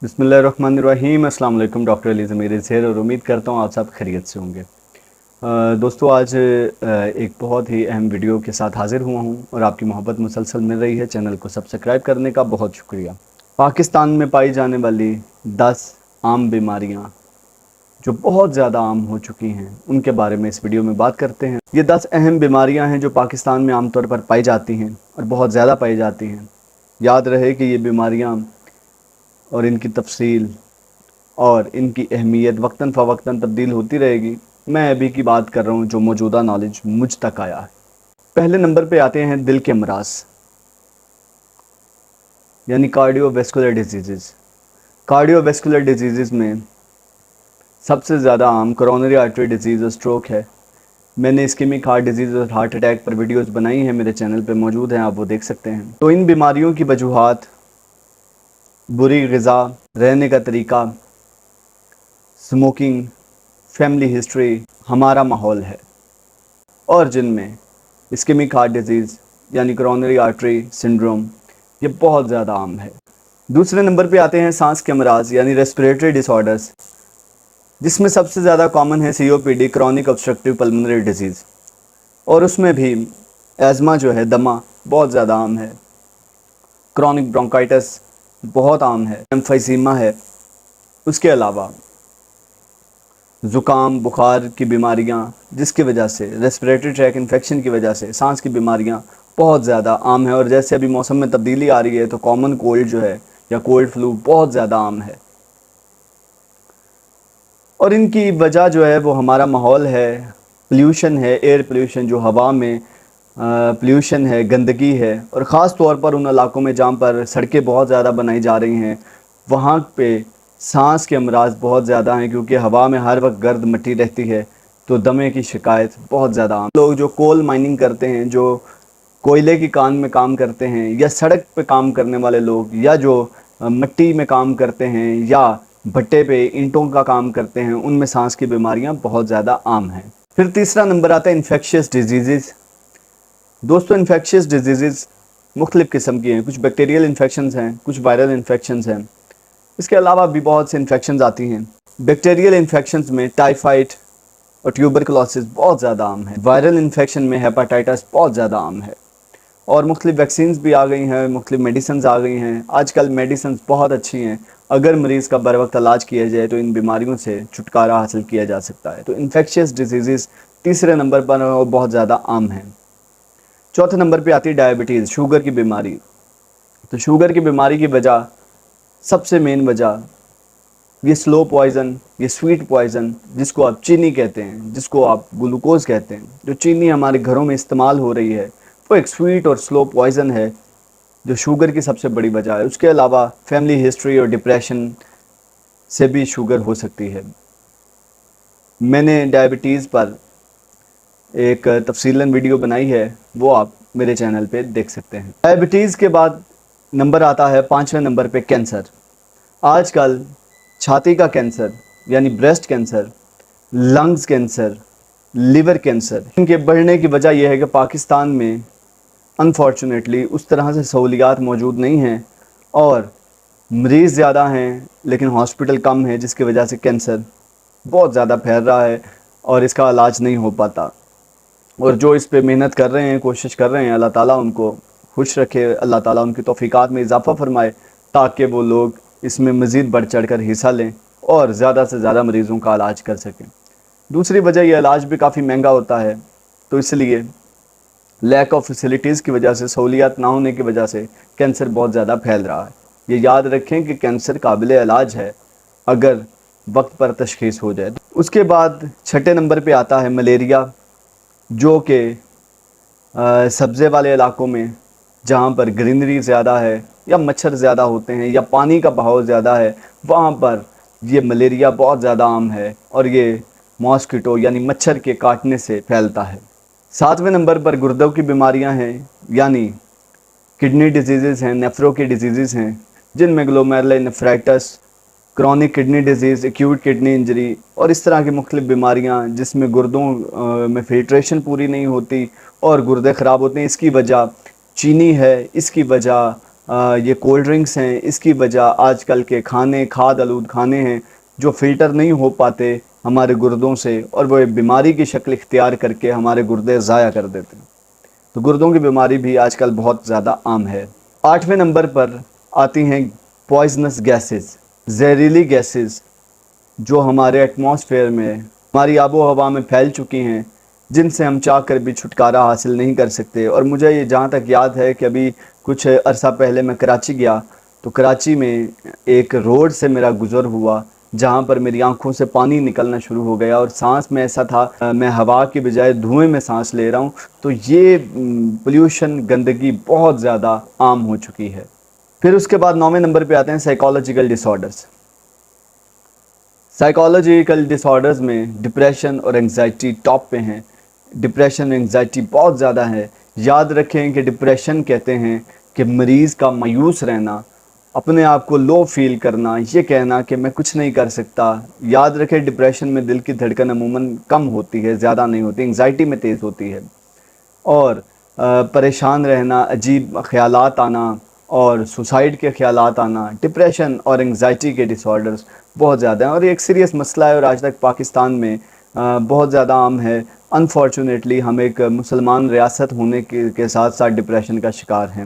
बिस्मिल्लाहिर्रहमानिर्रहीम। अस्सलाम वालेकुम। डॉक्टर अली ज़मीर ज़ेर और उम्मीद करता हूँ आप सब खैरियत से होंगे। दोस्तों, आज एक बहुत ही अहम वीडियो के साथ हाज़िर हुआ हूँ और आपकी मोहब्बत मुसलसल मिल रही है। चैनल को सब्सक्राइब करने का बहुत शुक्रिया। पाकिस्तान में पाई जाने वाली 10 आम बीमारियाँ जो बहुत ज़्यादा आम हो चुकी हैं, उनके बारे में इस वीडियो में बात करते हैं। ये 10 अहम बीमारियाँ हैं जो पाकिस्तान में आमतौर पर पाई जाती हैं और बहुत ज़्यादा पाई जाती हैं। याद रहे कि ये बीमारियाँ और इनकी तफसील और इनकी अहमियत वक्तन फ़वक्तन तब्दील होती रहेगी। मैं अभी की बात कर रहा हूँ जो मौजूदा नॉलेज मुझ तक आया है। पहले नंबर पे आते हैं दिल के अमराज, यानी कार्डियोवैस्कुलर डिजीज़। कार्डियोवैस्कुलर डिजीज़ में सबसे ज़्यादा आम कोरोनरी आर्टरी डिजीज़ और स्ट्रोक है। मैंने इस्केमिक हार्ट डिजीज़ और हार्ट अटैक पर वीडियोस बनाई हैं, मेरे चैनल पे मौजूद हैं, आप वो देख सकते हैं। तो इन बीमारियों की वजूहात बुरी ग़िज़ा, रहने का तरीका, स्मोकिंग, फैमिली हिस्ट्री, हमारा माहौल है, और जिनमें इस्केमिक हार्ट डिजीज़ यानी कोरोनरी आर्टरी सिंड्रोम ये बहुत ज़्यादा आम है। दूसरे नंबर पे आते हैं सांस के अमराज यानी रेस्पिरेटरी डिसऑर्डर्स, जिसमें सबसे ज़्यादा कॉमन है COPD, chronic obstructive pulmonary disease, और उसमें भी एज़मा जो है, दमा, बहुत ज़्यादा आम है। क्रॉनिक ब्रोंकाइटिस बहुत आम है, एम्फाइसीमा है। उसके अलावा ज़ुकाम, बुखार की बीमारियां, जिसकी वजह से रेस्पिरेटरी ट्रैक इन्फेक्शन की वजह से सांस की बीमारियां बहुत ज़्यादा आम है। और जैसे अभी मौसम में तब्दीली आ रही है तो कॉमन कोल्ड जो है या कोल्ड फ्लू बहुत ज़्यादा आम है, और इनकी वजह जो है वो हमारा माहौल है, पोल्यूशन है, एयर पोल्यूशन, जो हवा में पोल्यूशन है, गंदगी है। और ख़ास तौर पर उन इलाकों में जहाँ पर सड़कें बहुत ज़्यादा बनाई जा रही हैं, वहाँ पे सांस के अमराज बहुत ज़्यादा हैं, क्योंकि हवा में हर वक्त गर्द मट्टी रहती है, तो दमे की शिकायत बहुत ज़्यादा आम। लोग जो कोल माइनिंग करते हैं, जो कोयले की कान में काम करते हैं, या सड़क पे काम करने वाले लोग, या जो मिट्टी में काम करते हैं, या भट्टे पे ईंटों का काम करते हैं, उनमें सांस की बीमारियां बहुत ज़्यादा आम हैं। फिर तीसरा नंबर आता है इन्फेक्शियस डिजीज़। दोस्तों, इन्फेक्शियस डिजीज़ मुख्तलिफ़ किस्म की हैं। कुछ बैक्टीरियल इन्फेक्शंस हैं, कुछ वायरल इन्फेक्शंस हैं। इसके अलावा भी बहुत से इन्फेक्शंस आती हैं। बैक्टीरियल इन्फेक्शंस में टाइफाइड और ट्यूबरकुलोसिस बहुत ज़्यादा आम है। वायरल इन्फेक्शन में हेपाटाइटिस बहुत ज़्यादा आम है, और मुख्तलिफ़ वैक्सीन्स भी आ गई हैं, मुख्तलिफ़ मेडिसिन आ गई हैं। आजकल मेडिसिन बहुत अच्छी हैं, अगर मरीज़ का बर वक्त इलाज किया जाए तो इन बीमारियों से छुटकारा हासिल किया जा सकता है। तो इन्फेक्शियस डिजीज़ तीसरे नंबर पर और बहुत ज़्यादा आम हैं। चौथे नंबर पे आती है डायबिटीज़, शुगर की बीमारी। तो शुगर की बीमारी की वजह, सबसे मेन वजह, ये स्लो पॉइज़न, ये स्वीट पॉइज़न, जिसको आप चीनी कहते हैं, जिसको आप ग्लूकोज़ कहते हैं, जो चीनी हमारे घरों में इस्तेमाल हो रही है, वो एक स्वीट और स्लो पॉइज़न है जो शुगर की सबसे बड़ी वजह है। उसके अलावा फैमिली हिस्ट्री और डिप्रेशन से भी शुगर हो सकती है। मैंने डायबिटीज़ पर एक तफसीलन वीडियो बनाई है, वो आप मेरे चैनल पे देख सकते हैं। डायबिटीज़ के बाद नंबर आता है 5वें नंबर पे कैंसर। आजकल छाती का कैंसर यानी breast cancer, lungs cancer, liver cancer, इनके बढ़ने की वजह यह है कि पाकिस्तान में अनफॉर्चुनेटली उस तरह से सहूलियात मौजूद नहीं हैं, और मरीज़ ज़्यादा हैं लेकिन हॉस्पिटल कम है, जिसकी वजह से कैंसर बहुत ज़्यादा फैल रहा है और इसका इलाज नहीं हो पाता। और जो इस पे मेहनत कर रहे हैं, कोशिश कर रहे हैं, अल्लाह ताला उनको खुश रखे, अल्लाह ताला उनकी तौफीकात में इजाफ़ा फरमाए, ताकि वो लोग इसमें मज़ीद बढ़ चढ़ कर हिस्सा लें और ज़्यादा से ज़्यादा मरीज़ों का इलाज कर सकें। दूसरी वजह, यह इलाज भी काफ़ी महंगा होता है, तो इसलिए लैक ऑफ फैसिलिटीज़ की वजह से, सहूलियात ना होने की वजह से कैंसर बहुत ज़्यादा फैल रहा है। ये याद रखें कि कैंसर काबिल इलाज है अगर वक्त पर तशख़ीस हो जाए। उसके बाद छठे नंबर पे आता है मलेरिया, जो कि सब्ज़े वाले इलाकों में जहाँ पर ग्रीनरी ज़्यादा है, या मच्छर ज़्यादा होते हैं, या पानी का बहाव ज़्यादा है, वहाँ पर ये मलेरिया बहुत ज़्यादा आम है, और ये मॉस्किटो यानी मच्छर के काटने से फैलता है। 7वें नंबर पर गुर्दों की बीमारियां हैं, यानी किडनी डिजीज़ हैं, नेफ्रो की डिजीज़ हैं, जिनमें glomerulonephritis, chronic kidney disease, acute kidney injury, और इस तरह की मुख्तलिफ़ बीमारियां जिसमें गुर्दों में फिल्ट्रेशन पूरी नहीं होती और गुर्दे ख़राब होते हैं। इसकी वजह चीनी है, इसकी वजह یہ کولڈ ڈرنکس ہیں، اس کی وجہ آج کل کے کھانے کھاد آلود کھانے ہیں جو فلٹر نہیں ہو پاتے ہمارے گردوں سے، اور وہ بیماری کی شکل اختیار کر کے ہمارے گردے ضائع کر دیتے ہیں۔ تو گردوں کی بیماری بھی آج کل بہت زیادہ عام ہے۔ 8ویں نمبر پر آتی ہیں پوائزنس گیسز، زہریلی گیسز جو ہمارے ایٹماسفیئر میں، ہماری آب و ہوا میں پھیل چکی ہیں، جن سے ہم چاہ کر بھی چھٹکارا حاصل نہیں کر سکتے۔ اور مجھے یہ جہاں تک یاد ہے کہ ابھی کچھ عرصہ پہلے میں کراچی گیا، تو کراچی میں ایک روڈ سے میرا گزر ہوا جہاں پر میری آنکھوں سے پانی نکلنا شروع ہو گیا، اور سانس میں ایسا تھا میں ہوا کی بجائے دھوئیں میں سانس لے رہا ہوں۔ تو یہ پولیوشن، گندگی بہت زیادہ عام ہو چکی ہے۔ پھر اس کے بعد 9ویں نمبر پہ آتے ہیں سائیکالوجیکل ڈس آرڈرز۔ سائیکالوجیکل ڈس آرڈرز میں ڈپریشن اور انگزائٹی ٹاپ پہ ہیں۔ ڈپریشن اور انگزائٹی بہت زیادہ ہے۔ یاد رکھیں کہ ڈپریشن کہتے ہیں کہ مریض کا مایوس رہنا، اپنے آپ کو لو فیل کرنا، یہ کہنا کہ میں کچھ نہیں کر سکتا۔ یاد رکھیں ڈپریشن میں دل کی دھڑکن عموماً کم ہوتی ہے، زیادہ نہیں ہوتی، انگزائٹی میں تیز ہوتی ہے، اور پریشان رہنا، عجیب خیالات آنا اور سوسائڈ کے خیالات آنا، ڈپریشن اور انگزائٹی کے ڈس آرڈرز بہت زیادہ ہیں، اور یہ ایک سیریس مسئلہ ہے اور آج تک پاکستان میں بہت زیادہ عام ہے۔ انفارچونیٹلی ہم ایک مسلمان ریاست ہونے کے ساتھ ساتھ ڈپریشن کا شکار ہیں۔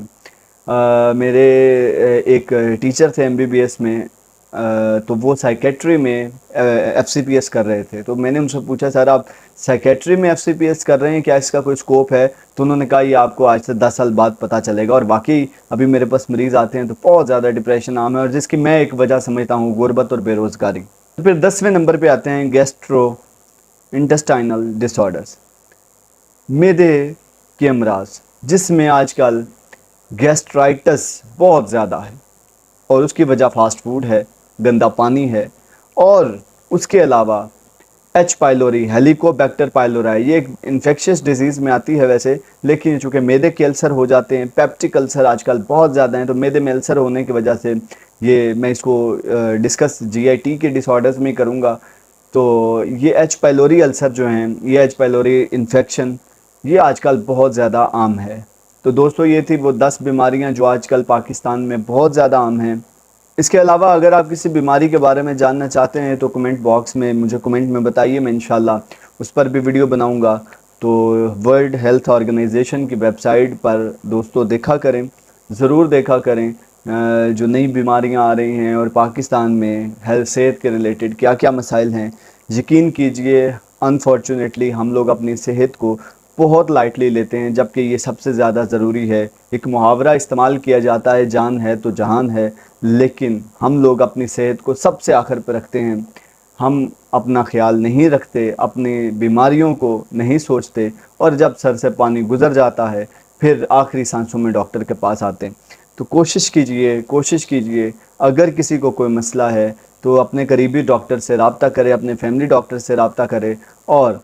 میرے ایک ٹیچر تھے MBBS میں، تو وہ سائیکیٹری میں FCPS کر رہے تھے، تو میں نے ان سے پوچھا سر آپ سائیکیٹری میں FCPS کر رہے ہیں، کیا اس کا کوئی سکوپ ہے؟ تو انہوں نے کہا یہ آپ کو آج سے 10 سال بعد پتہ چلے گا، اور واقعی ابھی میرے پاس مریض آتے ہیں تو بہت زیادہ ڈپریشن عام ہے، اور جس کی میں ایک وجہ سمجھتا ہوں غربت اور بے روزگاری۔ پھر 10ویں نمبر پہ آتے ہیں گیسٹرو انٹسٹائنل ڈس آرڈرز، معدے کے امراض، جس میں آج کل گیسٹرائٹس بہت زیادہ ہے، اور اس کی وجہ فاسٹ فوڈ ہے، گندا پانی ہے، اور اس کے علاوہ ایچ پائلوری، ہیلیکوبیکٹر پائلورائی، یہ ایک انفیکشس ڈیزیز میں آتی ہے ویسے، لیکن چونکہ معدے کے السر ہو جاتے ہیں، پیپٹک السر آج کل بہت زیادہ ہیں، تو معدے میں السر ہونے کی وجہ سے یہ میں اس کو ڈسکس GIT کے ڈس آرڈرز میں کروں گا۔ تو یہ ایچ پائلوری السر جو ہیں، یہ ایچ پائلوری انفیکشن، یہ آج کل بہت زیادہ عام ہے۔ تو دوستو یہ تھی وہ 10 بیماریاں جو آج کل پاکستان میں بہت زیادہ عام ہیں۔ اس کے علاوہ اگر آپ کسی بیماری کے بارے میں جاننا چاہتے ہیں تو کمنٹ باکس میں مجھے کمنٹ میں بتائیے، میں انشاءاللہ اس پر بھی ویڈیو بناؤں گا۔ تو ورلڈ ہیلتھ آرگنائزیشن کی ویب سائٹ پر دوستو دیکھا کریں، ضرور دیکھا کریں جو نئی بیماریاں آ رہی ہیں، اور پاکستان میں صحت کے ریلیٹڈ کیا کیا مسائل ہیں۔ یقین کیجئے انفارچونیٹلی ہم لوگ اپنی صحت کو بہت لائٹلی لیتے ہیں، جبکہ یہ سب سے زیادہ ضروری ہے۔ ایک محاورہ استعمال کیا جاتا ہے جان ہے تو جہان ہے، لیکن ہم لوگ اپنی صحت کو سب سے آخر پہ رکھتے ہیں۔ ہم اپنا خیال نہیں رکھتے، اپنی بیماریوں کو نہیں سوچتے، اور جب سر سے پانی گزر جاتا ہے پھر آخری سانسوں میں ڈاکٹر کے پاس آتے ہیں۔ تو کوشش کیجئے اگر کسی کو کوئی مسئلہ ہے تو اپنے قریبی ڈاکٹر سے رابطہ کرے، اپنے فیملی ڈاکٹر سے رابطہ کرے، اور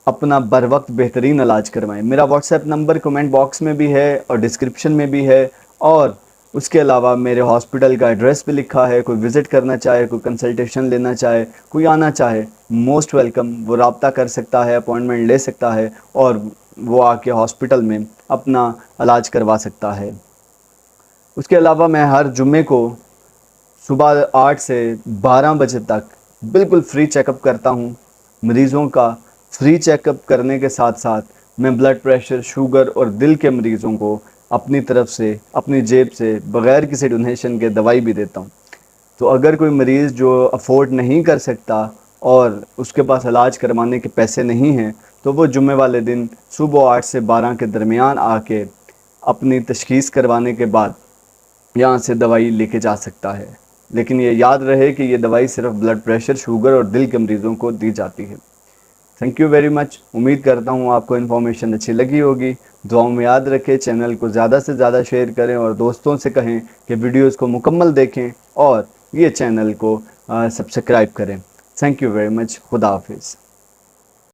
اپنا بر وقت بہترین علاج کروائیں۔ میرا what's app number comment box میں بھی ہے اور ڈسکرپشن میں بھی ہے، اور اس کے علاوہ میرے ہاسپٹل کا ایڈریس بھی لکھا ہے۔ کوئی وزٹ کرنا چاہے، کوئی کنسلٹیشن لینا چاہے، کوئی آنا چاہے، موسٹ ویلکم، وہ رابطہ کر سکتا ہے، اپوائنٹمنٹ لے سکتا ہے، اور وہ آ کے ہاسپٹل میں اپنا علاج کروا سکتا ہے۔ اس کے علاوہ میں ہر جمعے کو صبح 8 سے 12 بجے تک بالکل فری چیک اپ کرتا ہوں مریضوں کا۔ فری چیک اپ کرنے کے ساتھ ساتھ میں بلڈ پریشر، شوگر اور دل کے مریضوں کو اپنی طرف سے، اپنی جیب سے، بغیر کسی ڈونیشن کے دوائی بھی دیتا ہوں۔ تو اگر کوئی مریض جو افورڈ نہیں کر سکتا اور اس کے پاس علاج کروانے کے پیسے نہیں ہیں، تو وہ جمعے والے دن صبح 8 سے 12 کے درمیان آ کے اپنی تشخیص کروانے کے بعد یہاں سے دوائی لے کے جا سکتا ہے۔ لیکن یہ یاد رہے کہ یہ دوائی صرف بلڈ پریشر، شوگر اور دل کے مریضوں کو دی جاتی ہے۔ Thank you very much. امید کرتا ہوں آپ کو انفارمیشن اچھی لگی ہوگی۔ دعاؤں میں یاد رکھیں، چینل کو زیادہ سے زیادہ شیئر کریں، اور دوستوں سے کہیں کہ ویڈیوز کو مکمل دیکھیں اور یہ چینل کو سبسکرائب کریں۔ Thank you very much. خدا حافظ۔